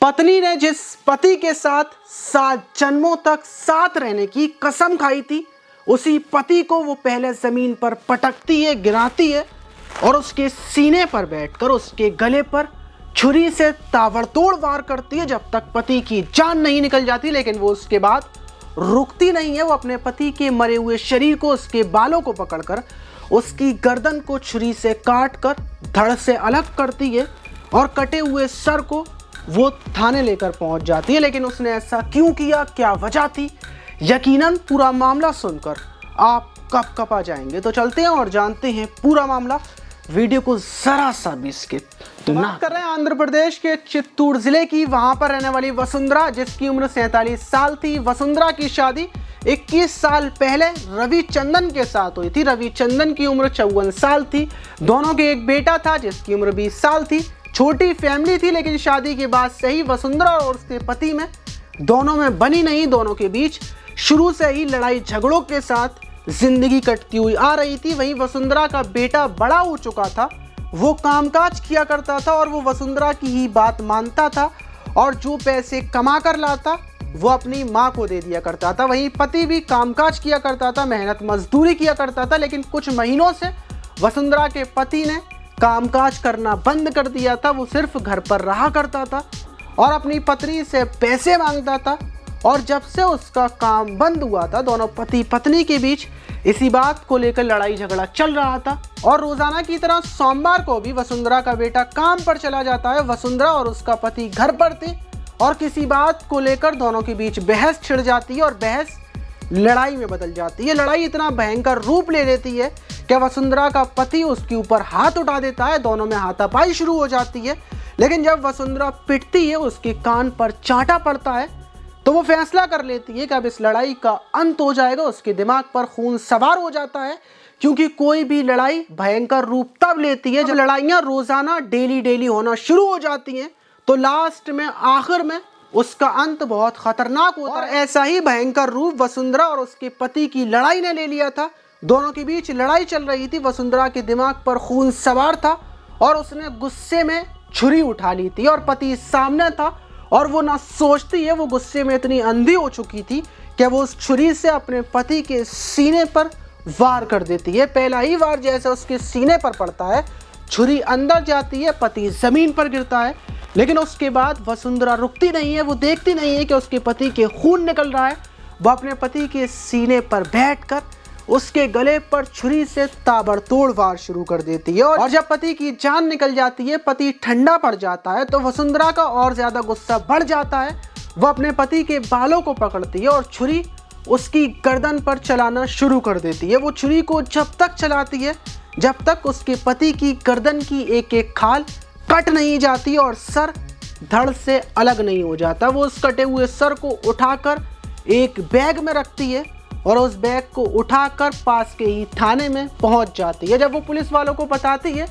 पत्नी ने जिस पति के साथ 7 जन्मों तक साथ रहने की कसम खाई थी, उसी पति को वो पहले जमीन पर पटकती है, गिराती है और उसके सीने पर बैठकर उसके गले पर छुरी से ताबड़तोड़ वार करती है जब तक पति की जान नहीं निकल जाती। लेकिन वो उसके बाद रुकती नहीं है। वो अपने पति के मरे हुए शरीर को, उसके बालों को पकड़कर उसकी गर्दन को छुरी से काटकर धड़ से अलग करती है और कटे हुए सर को वो थाने लेकर पहुंच जाती है। लेकिन उसने ऐसा क्यों किया, क्या वजह थी, यकीनन पूरा मामला सुनकर आप कपकपा जाएंगे। तो चलते हैं और जानते हैं पूरा मामला। वीडियो को जरा सा भी स्किप तो ना कर रहे हैं। आंध्र प्रदेश के चित्तूर जिले की वहां पर रहने वाली वसुंधरा, जिसकी उम्र 47 साल थी। वसुंधरा की शादी 21 साल पहले रविचंदन के साथ हुई थी। रविचंदन की उम्र 54 साल थी। दोनों के एक बेटा था जिसकी उम्र 20 साल थी। छोटी फैमिली थी, लेकिन शादी के बाद से ही वसुंधरा और उसके पति में दोनों में बनी नहीं। दोनों के बीच शुरू से ही लड़ाई झगड़ों के साथ जिंदगी कटती हुई आ रही थी। वहीं वसुंधरा का बेटा बड़ा हो चुका था, वो कामकाज किया करता था और वो वसुंधरा की ही बात मानता था और जो पैसे कमा कर लाता वो अपनी माँ को दे दिया करता था। वहीं पति भी कामकाज किया करता था, मेहनत मजदूरी किया करता था। लेकिन कुछ महीनों से वसुंधरा के पति ने कामकाज करना बंद कर दिया था। वो सिर्फ घर पर रहा करता था और अपनी पत्नी से पैसे मांगता था। और जब से उसका काम बंद हुआ था, दोनों पति पत्नी के बीच इसी बात को लेकर लड़ाई झगड़ा चल रहा था। और रोजाना की तरह सोमवार को भी वसुंधरा का बेटा काम पर चला जाता है। वसुंधरा और उसका पति घर पर थे और किसी बात को लेकर दोनों के बीच बहस छिड़ जाती है और बहस लड़ाई में बदल जाती है। लड़ाई इतना भयंकर रूप ले लेती है कि वसुंधरा का पति उसके ऊपर हाथ उठा देता है। दोनों में हाथापाई शुरू हो जाती है। लेकिन जब वसुंधरा पिटती है, उसके कान पर चांटा पड़ता है, तो वो फैसला कर लेती है कि अब इस लड़ाई का अंत हो जाएगा। उसके दिमाग पर खून सवार हो जाता है, क्योंकि कोई भी लड़ाई भयंकर रूप तब लेती है जब लड़ाइयाँ रोजाना डेली होना शुरू हो जाती हैं। तो लास्ट में, आखिर में उसका अंत बहुत खतरनाक होता है। ऐसा ही भयंकर रूप वसुंधरा और उसके पति की लड़ाई ने ले लिया था। दोनों के बीच लड़ाई चल रही थी। वसुंधरा के दिमाग पर खून सवार था और उसने गुस्से में छुरी उठा ली थी और पति सामने था और वो ना सोचती है, वो गुस्से में इतनी अंधी हो चुकी थी कि वो उस छुरी से अपने पति के सीने पर वार कर देती है। पहला ही वार जैसे उसके सीने पर पड़ता है, छुरी अंदर जाती है, पति जमीन पर गिरता है। लेकिन उसके बाद वसुंधरा रुकती नहीं है। वो देखती नहीं है कि उसके पति के खून निकल रहा है। वो अपने पति के सीने पर बैठकर उसके गले पर छुरी से ताबड़तोड़ वार शुरू कर देती है। और जब पति की जान निकल जाती है, पति ठंडा पड़ जाता है, तो वसुंधरा का और ज्यादा गुस्सा बढ़ जाता है। वो अपने पति के बालों को पकड़ती है और छुरी उसकी गर्दन पर चलाना शुरू कर देती है। वो छुरी को जब तक चलाती है जब तक उसके पति की गर्दन की एक एक खाल कट नहीं जाती और सर धड़ से अलग नहीं हो जाता। वो उस कटे हुए सर को उठाकर एक बैग में रखती है और उस बैग को उठाकर पास के ही थाने में पहुंच जाती है। जब वो पुलिस वालों को बताती है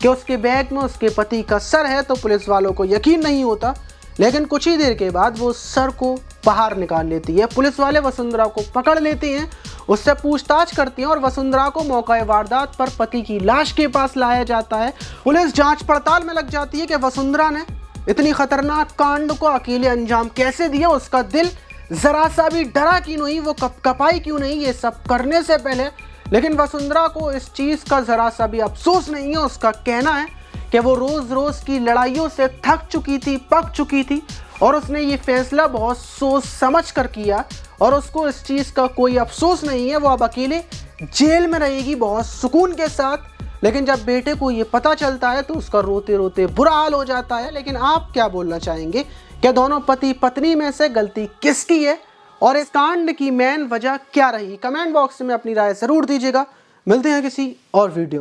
कि उसके बैग में उसके पति का सर है, तो पुलिस वालों को यकीन नहीं होता। लेकिन कुछ ही देर के बाद वो सर को बाहर निकाल लेती है। पुलिस वाले वसुंधरा को पकड़ लेते हैं, उससे पूछताछ करती हैं और वसुंधरा को मौका वारदात पर पति की लाश के पास लाया जाता है। पुलिस जांच पड़ताल में लग जाती है कि वसुंधरा ने इतनी खतरनाक कांड को अकेले अंजाम कैसे दिया, उसका दिल जरा सा भी डरा क्यों नहीं, वो कपकपाई क्यों नहीं ये सब करने से पहले। लेकिन वसुंधरा को इस चीज़ का जरा सा भी अफसोस नहीं है। उसका कहना है कि वो रोज़ रोज़ की लड़ाइयों से थक चुकी थी, पक चुकी थी और उसने ये फैसला बहुत सोच समझ कर किया और उसको इस चीज़ का कोई अफसोस नहीं है। वो अब अकेले जेल में रहेगी बहुत सुकून के साथ। लेकिन जब बेटे को ये पता चलता है तो उसका रोते रोते बुरा हाल हो जाता है। लेकिन आप क्या बोलना चाहेंगे, क्या दोनों पति पत्नी में से गलती किसकी है और इस कांड की मेन वजह क्या रही? कमेंट बॉक्स में अपनी राय जरूर दीजिएगा। मिलते हैं किसी और वीडियो में।